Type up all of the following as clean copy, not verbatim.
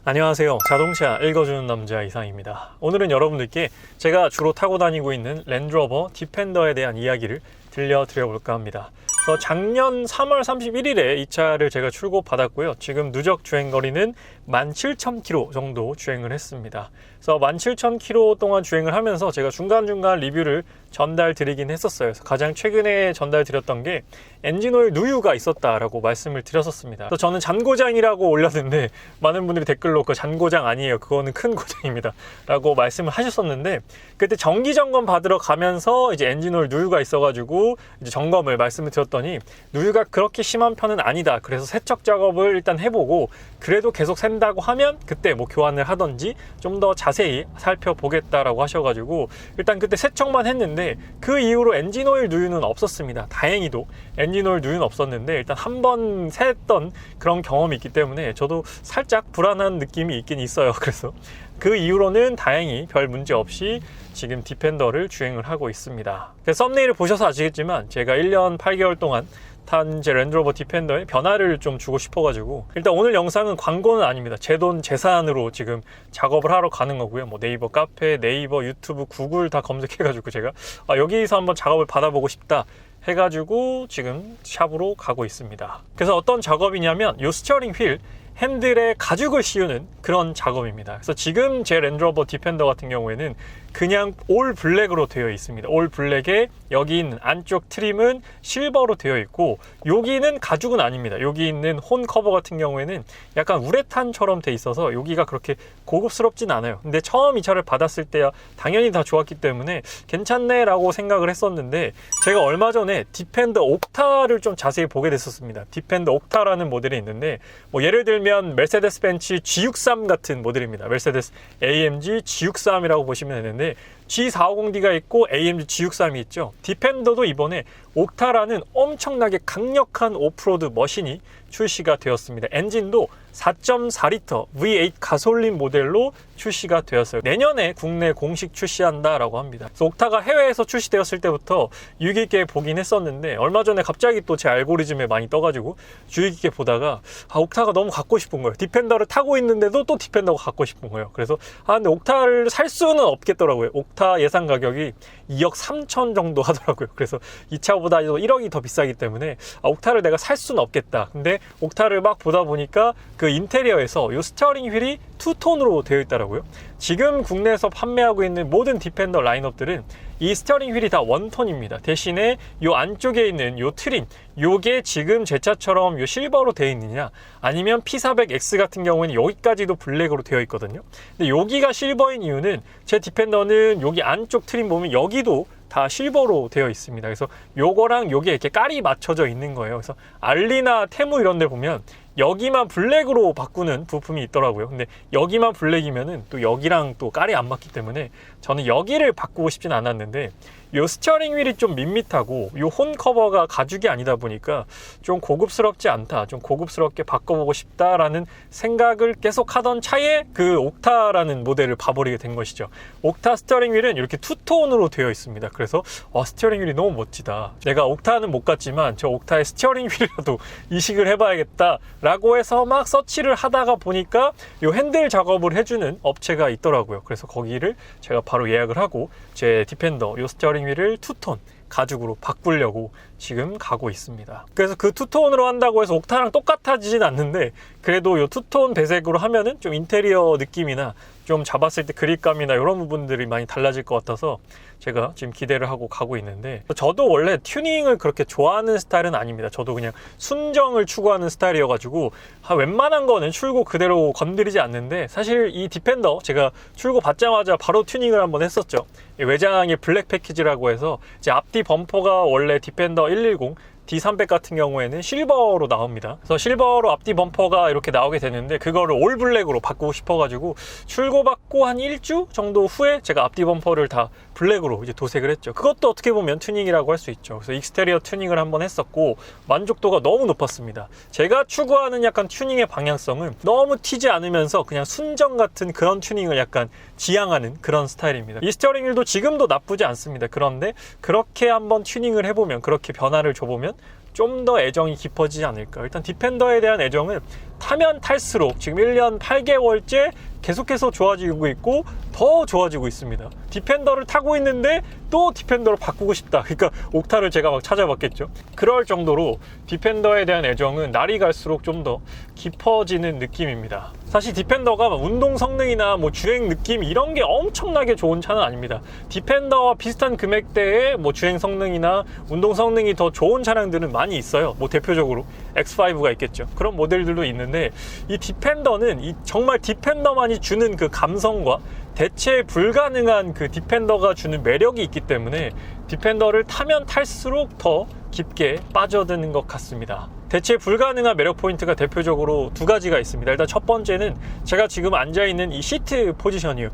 안녕하세요. 자동차 읽어주는 남자 이상입니다. 오늘은 여러분들께 제가 주로 타고 다니고 있는 랜드로버 디펜더에 대한 이야기를 들려드려볼까 합니다. 작년 3월 31일에 이 차를 제가 출고 받았고요. 지금 누적 주행거리는 17,000km 정도 주행을 했습니다. 그래서 17,000km 동안 주행을 하면서 제가 중간중간 리뷰를 전달 드리긴 했었어요. 그래서 가장 최근에 전달 드렸던 게 엔진오일 누유가 있었다라고 말씀을 드렸었습니다. 그래서 저는 잔고장이라고 올렸는데 많은 분들이 댓글로 그 잔고장 아니에요, 그거는 큰 고장입니다 라고 말씀을 하셨었는데, 그때 정기 점검 받으러 가면서 이제 엔진오일 누유가 있어가지고 이제 점검을 말씀을 드렸더니 누유가 그렇게 심한 편은 아니다, 그래서 세척 작업을 일단 해보고 그래도 계속 샌다고 하면 그때 뭐 교환을 하던지 좀 더 자세히 살펴보겠다라고 하셔가지고 일단 그때 세척만 했는데 그 이후로 엔진오일 누유는 없었습니다. 다행히도 엔진오일 누유는 없었는데 일단 한 번 샜던 그런 경험이 있기 때문에 저도 살짝 불안한 느낌이 있긴 있어요. 그래서 그 이후로는 다행히 별 문제 없이 지금 디펜더를 주행을 하고 있습니다. 썸네일을 보셔서 아시겠지만 제가 1년 8개월 동안 탄 제 랜드로버 디펜더에 변화를 좀 주고 싶어가지고 일단 오늘 영상은 광고는 아닙니다. 제 돈 재산으로 지금 작업을 하러 가는 거고요. 뭐 네이버 카페, 네이버, 유튜브, 구글 다 검색해가지고 제가 여기서 한번 작업을 받아보고 싶다 해가지고 지금 샵으로 가고 있습니다. 그래서 어떤 작업이냐면 이 스티어링 휠 핸들에 가죽을 씌우는 그런 작업입니다. 그래서 지금 제 랜드로버 디펜더 같은 경우에는 그냥 올 블랙으로 되어 있습니다. 올 블랙에 여기 있는 안쪽 트림은 실버로 되어 있고 여기는 가죽은 아닙니다. 여기 있는 혼 커버 같은 경우에는 약간 우레탄처럼 돼 있어서 여기가 그렇게 고급스럽진 않아요. 근데 처음 이 차를 받았을 때야 당연히 다 좋았기 때문에 괜찮네 라고 생각을 했었는데, 제가 얼마 전에 디펜더 옥타를 좀 자세히 보게 됐었습니다. 디펜더 옥타라는 모델이 있는데 뭐 예를 들면 메르세데스 벤츠 G63 같은 모델입니다. 메르세데스 AMG G63이라고 보시면 되는데 G450D가 있고 AMG G63이 있죠. 디펜더도 이번에 옥타라는 엄청나게 강력한 오프로드 머신이 출시가 되었습니다. 엔진도 4.4리터 V8 가솔린 모델로 출시가 되었어요. 내년에 국내 공식 출시한다라고 합니다. 그래서 옥타가 해외에서 출시되었을 때부터 유의 깊게 보긴 했었는데 얼마 전에 갑자기 또 제 알고리즘에 많이 떠가지고 유의 깊게 보다가 옥타가 너무 갖고 싶은 거예요. 디펜더를 타고 있는데도 또 디펜더가 갖고 싶은 거예요. 그래서 근데 옥타를 살 수는 없겠더라고요. 옥타 예상 가격이 2억 3천 정도 하더라고요. 그래서 이 차보다 1억이 더 비싸기 때문에 옥타를 내가 살 수는 없겠다. 근데 옥타를 막 보다 보니까 그 인테리어에서 이 스티어링 휠이 투톤으로 되어 있더라고요. 지금 국내에서 판매하고 있는 모든 디펜더 라인업들은 이 스티어링 휠이 다 원톤입니다. 대신에 이 안쪽에 있는 이 트림, 요게 지금 제 차처럼 이 실버로 되어 있느냐, 아니면 P400X 같은 경우에는 여기까지도 블랙으로 되어 있거든요. 근데 여기가 실버인 이유는 제 디펜더는 여기 안쪽 트림 보면 여기도 다 실버로 되어 있습니다. 그래서 요거랑 요게 이렇게 깔이 맞춰져 있는 거예요. 그래서 알리나 테무 이런 데 보면 여기만 블랙으로 바꾸는 부품이 있더라고요. 근데 여기만 블랙이면은 또 여기랑 또 깔이 안 맞기 때문에 저는 여기를 바꾸고 싶진 않았는데, 요 스티어링 휠이 좀 밋밋하고 요 혼 커버가 가죽이 아니다 보니까 좀 고급스럽지 않다, 좀 고급스럽게 바꿔보고 싶다라는 생각을 계속 하던 차에 그 옥타라는 모델을 봐버리게 된 것이죠. 옥타 스티어링 휠은 이렇게 투톤으로 되어 있습니다. 그래서 스티어링 휠이 너무 멋지다, 내가 옥타는 못 갔지만 저 옥타의 스티어링 휠이라도 이식을 해봐야겠다 라고 해서 막 서치를 하다가 보니까 요 핸들 작업을 해주는 업체가 있더라고요. 그래서 거기를 제가 바로 예약을 하고 제 디펜더 요 스티어링 휠을 투톤 가죽으로 바꾸려고 지금 가고 있습니다. 그래서 그 투톤으로 한다고 해서 옥타랑 똑같아지진 않는데 그래도 이 투톤 배색으로 하면은 좀 인테리어 느낌이나 좀 잡았을 때 그립감이나 이런 부분들이 많이 달라질 것 같아서 제가 지금 기대를 하고 가고 있는데, 저도 원래 튜닝을 그렇게 좋아하는 스타일은 아닙니다. 저도 그냥 순정을 추구하는 스타일이어가지고 웬만한 거는 출고 그대로 건드리지 않는데, 사실 이 디펜더 제가 출고 받자마자 바로 튜닝을 한번 했었죠. 외장의 블랙 패키지라고 해서 이제 앞뒤 범퍼가 원래 디펜더 110 D300 같은 경우에는 실버로 나옵니다. 그래서 실버로 앞뒤 범퍼가 이렇게 나오게 되는데 그거를 올 블랙으로 바꾸고 싶어가지고 출고받고 한 1주 정도 후에 제가 앞뒤 범퍼를 다 블랙으로 이제 도색을 했죠. 그것도 어떻게 보면 튜닝이라고 할 수 있죠. 그래서 익스테리어 튜닝을 한번 했었고 만족도가 너무 높았습니다. 제가 추구하는 약간 튜닝의 방향성은 너무 튀지 않으면서 그냥 순정 같은 그런 튜닝을 약간 지향하는 그런 스타일입니다. 이 스티어링 휠도 지금도 나쁘지 않습니다. 그런데 그렇게 한번 튜닝을 해보면, 그렇게 변화를 줘보면 좀 더 애정이 깊어지지 않을까. 일단 디펜더에 대한 애정은 타면 탈수록 지금 1년 8개월째 계속해서 좋아지고 있고 더 좋아지고 있습니다. 디펜더를 타고 있는데 또 디펜더를 바꾸고 싶다. 그러니까 옥타를 제가 막 찾아봤겠죠. 그럴 정도로 디펜더에 대한 애정은 날이 갈수록 좀 더 깊어지는 느낌입니다. 사실 디펜더가 운동 성능이나 뭐 주행 느낌 이런 게 엄청나게 좋은 차는 아닙니다. 디펜더와 비슷한 금액대의 뭐 주행 성능이나 운동 성능이 더 좋은 차량들은 많이 있어요. 뭐 대표적으로 X5가 있겠죠. 그런 모델들도 있는데 이 디펜더는 정말 디펜더만이 주는 그 감성과 대체 불가능한 그 디펜더가 주는 매력이 있기 때문에 디펜더를 타면 탈수록 더 깊게 빠져드는 것 같습니다. 대체 불가능한 매력 포인트가 대표적으로 두 가지가 있습니다. 일단 첫 번째는 제가 지금 앉아있는 이 시트 포지션이에요.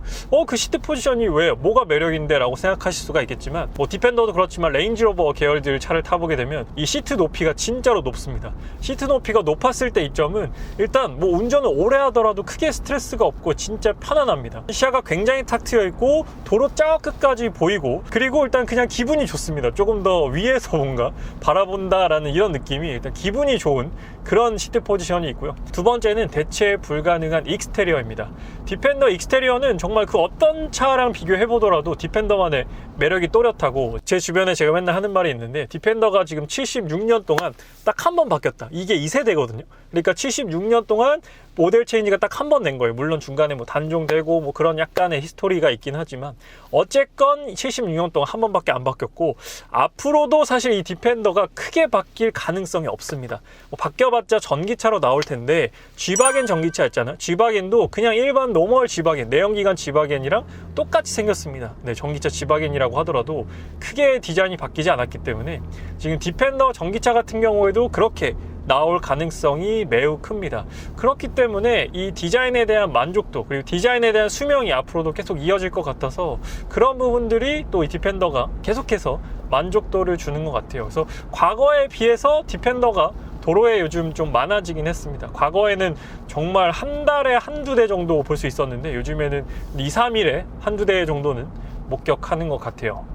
그 시트 포지션이 왜 뭐가 매력인데 라고 생각하실 수가 있겠지만 뭐 디펜더도 그렇지만 레인지로버 계열들 차를 타보게 되면 이 시트 높이가 진짜로 높습니다. 시트 높이가 높았을 때 이점은 일단 뭐 운전을 오래 하더라도 크게 스트레스가 없고 진짜 편안합니다. 시야가 굉장히 탁 트여 있고 도로 저 끝까지 보이고 그리고 일단 그냥 기분이 좋습니다. 조금 더 위에서 뭔가 바라본다라는 이런 느낌이 일단 기분이 좋은 그런 시트 포지션이 있고요. 두 번째는 대체 불가능한 익스테리어입니다. 디펜더 익스테리어는 정말 그 어떤 차랑 비교해 보더라도 디펜더만의 매력이 또렷하고 제 주변에 제가 맨날 하는 말이 있는데 디펜더가 지금 76년 동안 딱 한 번 바뀌었다. 이게 2세대거든요. 그러니까 76년 동안 모델 체인지가 딱 한 번 낸 거예요. 물론 중간에 뭐 단종되고 뭐 그런 약간의 히스토리가 있긴 하지만 어쨌건 76년 동안 한 번밖에 안 바뀌었고 앞으로도 사실 이 디펜더가 크게 바뀔 가능성이 없습니다. 뭐 바뀌어봤자 전기차로 나올 텐데 G바겐 전기차 있잖아요. G바겐도 그냥 일반 노멀 G바겐, 내연기관 G바겐이랑 똑같이 생겼습니다. 네, 전기차 G바겐이라고 하더라도 크게 디자인이 바뀌지 않았기 때문에 지금 디펜더 전기차 같은 경우에도 그렇게 나올 가능성이 매우 큽니다. 그렇기 때문에 이 디자인에 대한 만족도 그리고 디자인에 대한 수명이 앞으로도 계속 이어질 것 같아서 그런 부분들이 또 이 디펜더가 계속해서 만족도를 주는 것 같아요. 그래서 과거에 비해서 디펜더가 도로에 요즘 좀 많아지긴 했습니다. 과거에는 정말 한 달에 한두 대 정도 볼 수 있었는데 요즘에는 2, 3일에 한두 대 정도는 목격하는 것 같아요.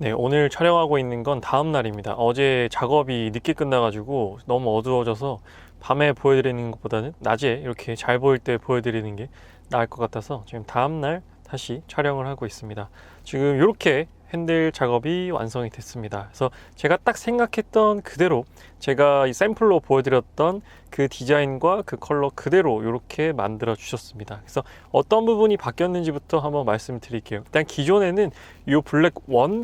네, 오늘 촬영하고 있는 건 다음 날입니다. 어제 작업이 늦게 끝나가지고 너무 어두워져서 밤에 보여드리는 것보다는 낮에 이렇게 잘 보일 때 보여드리는 게 나을 것 같아서 지금 다음 날 다시 촬영을 하고 있습니다. 지금 이렇게 핸들 작업이 완성이 됐습니다. 그래서 제가 딱 생각했던 그대로 제가 이 샘플로 보여드렸던 그 디자인과 그 컬러 그대로 이렇게 만들어 주셨습니다. 그래서 어떤 부분이 바뀌었는지부터 한번 말씀드릴게요. 일단 기존에는 이 블랙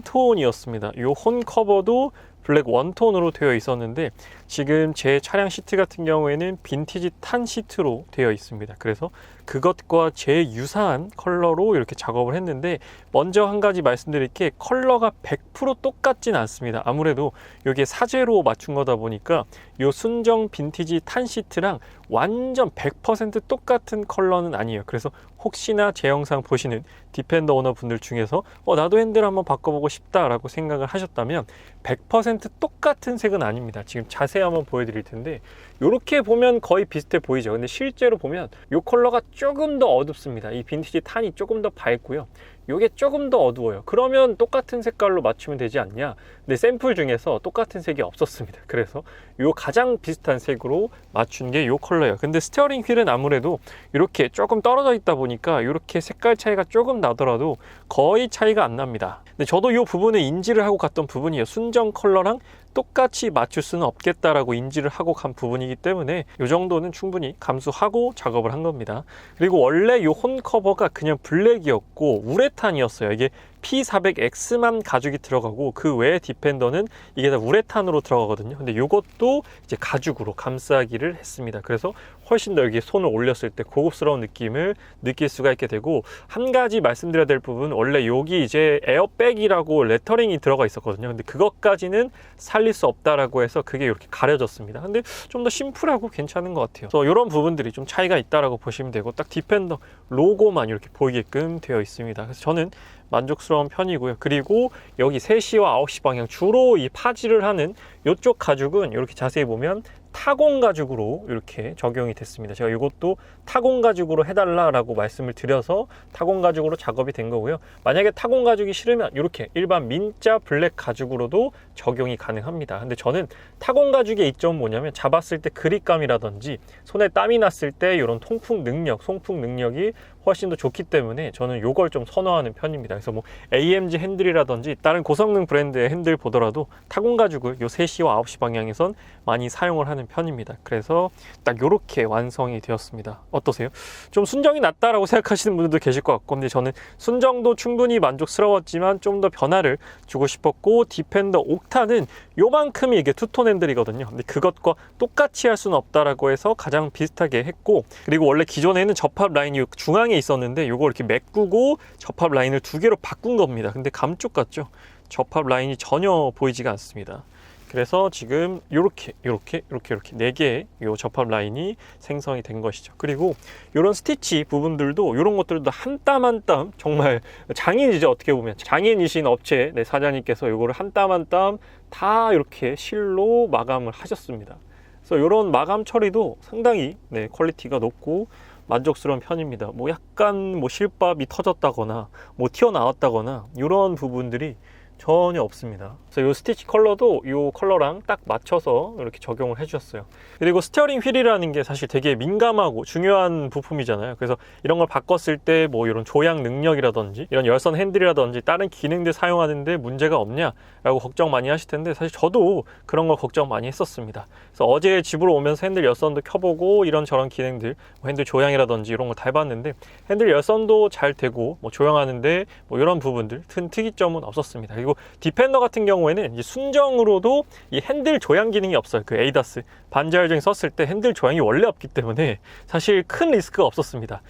원톤이었습니다. 이 혼 커버도 블랙 원톤으로 되어 있었는데 지금 제 차량 시트 같은 경우에는 빈티지 탄 시트로 되어 있습니다. 그래서 그것과 제유사한 컬러로 이렇게 작업을 했는데 먼저 한 가지 말씀드릴 게 컬러가 100% 똑같진 않습니다. 아무래도 이게 사제로 맞춘 거다 보니까 이 순정 빈티지 탄 시트랑 완전 100% 똑같은 컬러는 아니에요. 그래서 혹시나 제 영상 보시는 디펜더 오너분들 중에서 나도 핸들 한번 바꿔보고 싶다라고 생각을 하셨다면 100% 똑같은 색은 아닙니다. 지금 자세히 한번 보여드릴 텐데 이렇게 보면 거의 비슷해 보이죠. 근데 실제로 보면 이 컬러가 조금 더 어둡습니다. 이 빈티지 탄이 조금 더 밝고요. 이게 조금 더 어두워요. 그러면 똑같은 색깔로 맞추면 되지 않냐? 근데 샘플 중에서 똑같은 색이 없었습니다. 그래서 요 가장 비슷한 색으로 맞춘 게 요 컬러예요. 근데 스티어링 휠은 아무래도 이렇게 조금 떨어져 있다 보니까 이렇게 색깔 차이가 조금 나더라도 거의 차이가 안 납니다. 근데 저도 이 부분을 인지를 하고 갔던 부분이에요. 순정 컬러랑 똑같이 맞출 수는 없겠다라고 인지를 하고 간 부분이기 때문에 이 정도는 충분히 감수하고 작업을 한 겁니다. 그리고 원래 이 혼 커버가 그냥 블랙이었고 우레탄이었어요. 이게 P400X만 가죽이 들어가고 그 외에 디펜더는 이게 다 우레탄으로 들어가거든요. 근데 이것도 이제 가죽으로 감싸기를 했습니다. 그래서 훨씬 더 여기 손을 올렸을 때 고급스러운 느낌을 느낄 수가 있게 되고 한 가지 말씀드려야 될 부분 원래 여기 이제 에어백이라고 레터링이 들어가 있었거든요. 근데 그것까지는 살릴 수 없다라고 해서 그게 이렇게 가려졌습니다. 근데 좀 더 심플하고 괜찮은 것 같아요. 그래서 이런 부분들이 좀 차이가 있다라고 보시면 되고 딱 디펜더 로고만 이렇게 보이게끔 되어 있습니다. 그래서 저는 만족스러운 편이고요. 그리고 여기 3시와 9시 방향 주로 이 파지를 하는 이쪽 가죽은 이렇게 자세히 보면 타공 가죽으로 이렇게 적용이 됐습니다. 제가 이것도 타공 가죽으로 해달라라고 말씀을 드려서 타공 가죽으로 작업이 된 거고요. 만약에 타공 가죽이 싫으면 이렇게 일반 민자 블랙 가죽으로도 적용이 가능합니다. 근데 저는 타공 가죽의 이점은 뭐냐면 잡았을 때 그립감이라든지 손에 땀이 났을 때 이런 통풍 능력, 송풍 능력이 훨씬 더 좋기 때문에 저는 이걸 좀 선호하는 편입니다. 그래서 뭐 AMG 핸들이라든지 다른 고성능 브랜드의 핸들 보더라도 타공 가죽을 요 3시와 9시 방향에선 많이 사용을 하는 편입니다. 그래서 딱 이렇게 완성이 되었습니다. 어떠세요? 좀 순정이 낮다라고 생각하시는 분들도 계실 것 같고, 근데 저는 순정도 충분히 만족스러웠지만 좀 더 변화를 주고 싶었고, 디펜더 옥타는 요만큼이 이게 투톤 핸들이거든요. 근데 그것과 똑같이 할 수는 없다라고 해서 가장 비슷하게 했고, 그리고 원래 기존에는 접합 라인이 중앙에 있었는데 요거 이렇게 메꾸고 접합 라인을 2개로 바꾼 겁니다. 근데 감쪽 같죠? 접합 라인이 전혀 보이지가 않습니다. 그래서 지금 이렇게 4개의 요 접합 라인이 생성이 된 것이죠. 그리고 이런 스티치 부분들도 이런 것들도 한 땀 한 땀 정말 장인이죠. 어떻게 보면 장인이신 업체 사장님께서 이거를 한 땀 한 땀 다 이렇게 실로 마감을 하셨습니다. 그래서 이런 마감 처리도 상당히 퀄리티가 높고 만족스러운 편입니다. 뭐 약간 실밥이 터졌다거나 튀어나왔다거나 이런 부분들이 전혀 없습니다. 그래서 이 스티치 컬러도 이 컬러랑 딱 맞춰서 이렇게 적용을 해주셨어요. 그리고 스티어링 휠이라는 게 사실 되게 민감하고 중요한 부품이잖아요. 그래서 이런 걸 바꿨을 때 이런 조향 능력이라든지 이런 열선 핸들이라든지 다른 기능들 사용하는데 문제가 없냐라고 걱정 많이 하실 텐데, 사실 저도 그런 걸 걱정 많이 했었습니다. 그래서 어제 집으로 오면서 핸들 열선도 켜보고 이런저런 기능들, 핸들 조향이라든지 이런 거 다 해봤는데 핸들 열선도 잘 되고 조향하는데 이런 부분들 큰 특이점은 없었습니다. 그리고 디펜더 같은 경우에는 순정으로도 이 핸들 조향 기능이 없어요. 그 에이다스 반자율주행 썼을 때 핸들 조향이 원래 없기 때문에 사실 큰 리스크가 없었습니다.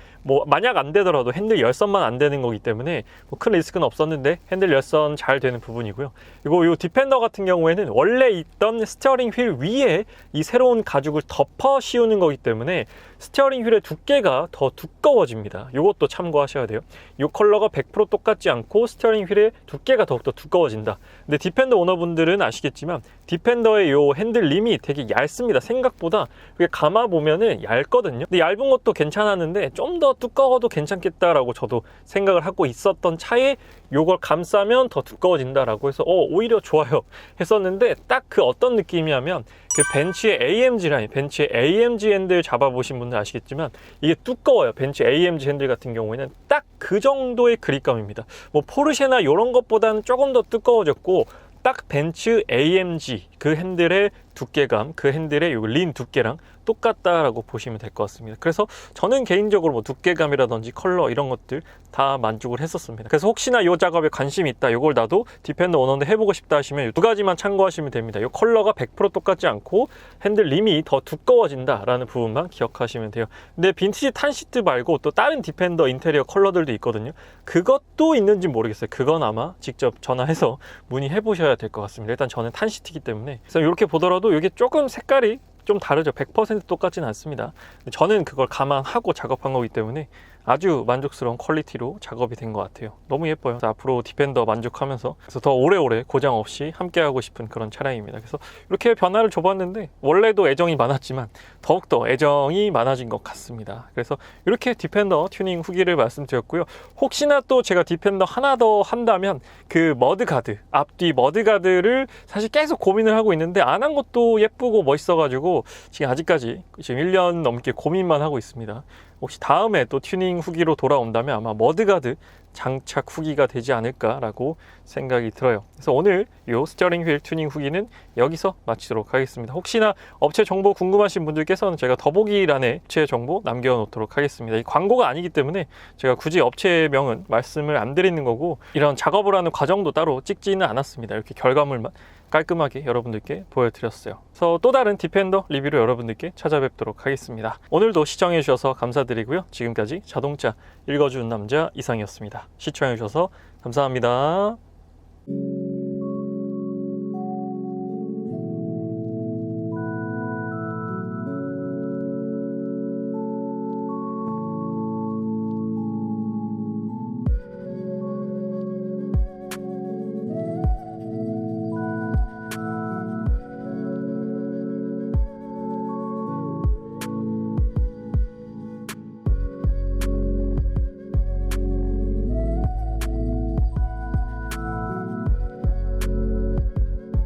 만약 안 되더라도 핸들 열선만 안 되는 거기 때문에 큰 리스크는 없었는데 핸들 열선 잘 되는 부분이고요. 그리고 이 디펜더 같은 경우에는 원래 있던 스티어링 휠 위에 이 새로운 가죽을 덮어 씌우는 거기 때문에 스티어링 휠의 두께가 더 두꺼워집니다. 이것도 참고하셔야 돼요. 이 컬러가 100% 똑같지 않고 스티어링 휠의 두께가 더욱더 두꺼워진다. 근데 디펜더 오너분들은 아시겠지만 디펜더의 이 핸들 림이 되게 얇습니다. 생각보다 감아 보면은 얇거든요. 근데 얇은 것도 괜찮았는데 좀 더 두꺼워도 괜찮겠다라고 저도 생각을 하고 있었던 차에 요걸 감싸면 더 두꺼워진다라고 해서 오히려 좋아요 했었는데, 딱 그 어떤 느낌이냐면 그 벤츠의 AMG 라인, 벤츠의 AMG 핸들 잡아보신 분들 아시겠지만 이게 두꺼워요. 벤츠 AMG 핸들 같은 경우에는 딱 그 정도의 그립감입니다. 포르쉐나 이런 것보다는 조금 더 두꺼워졌고, 딱 벤츠 AMG 그 핸들의 두께감, 그 핸들의 린 두께랑 똑같다라고 보시면 될 것 같습니다. 그래서 저는 개인적으로 두께감이라든지 컬러 이런 것들 다 만족을 했었습니다. 그래서 혹시나 이 작업에 관심이 있다, 이걸 나도 디펜더 원원데 해보고 싶다 하시면 두 가지만 참고하시면 됩니다. 이 컬러가 100% 똑같지 않고 핸들 림이 더 두꺼워진다라는 부분만 기억하시면 돼요. 근데 빈티지 탄 시트 말고 또 다른 디펜더 인테리어 컬러들도 있거든요. 그것도 있는지 모르겠어요. 그건 아마 직접 전화해서 문의해 보셔야 될 것 같습니다. 일단 저는 탄 시트이기 때문에. 그래서 이렇게 보더라도 이게 조금 색깔이 좀 다르죠. 100% 똑같지는 않습니다. 저는 그걸 감안하고 작업한 거기 때문에 아주 만족스러운 퀄리티로 작업이 된 것 같아요. 너무 예뻐요. 앞으로 디펜더 만족하면서 그래서 더 오래오래 고장 없이 함께하고 싶은 그런 차량입니다. 그래서 이렇게 변화를 줘봤는데 원래도 애정이 많았지만 더욱더 애정이 많아진 것 같습니다. 그래서 이렇게 디펜더 튜닝 후기를 말씀드렸고요. 혹시나 또 제가 디펜더 하나 더 한다면 그 머드가드, 앞뒤 머드가드를 사실 계속 고민을 하고 있는데 안 한 것도 예쁘고 멋있어가지고 지금 아직까지 1년 넘게 고민만 하고 있습니다. 혹시 다음에 또 튜닝 후기로 돌아온다면 아마 머드가드 장착 후기가 되지 않을까라고 생각이 들어요. 그래서 오늘 이 스티어링 휠 튜닝 후기는 여기서 마치도록 하겠습니다. 혹시나 업체 정보 궁금하신 분들께서는 제가 더보기란에 업체 정보 남겨놓도록 하겠습니다. 이 광고가 아니기 때문에 제가 굳이 업체명은 말씀을 안 드리는 거고, 이런 작업을 하는 과정도 따로 찍지는 않았습니다. 이렇게 결과물만 깔끔하게 여러분들께 보여드렸어요. 그래서 또 다른 디펜더 리뷰로 여러분들께 찾아뵙도록 하겠습니다. 오늘도 시청해 주셔서 감사드리고요. 지금까지 자동차 읽어주는 남자 이상이었습니다. 시청해 주셔서 감사합니다.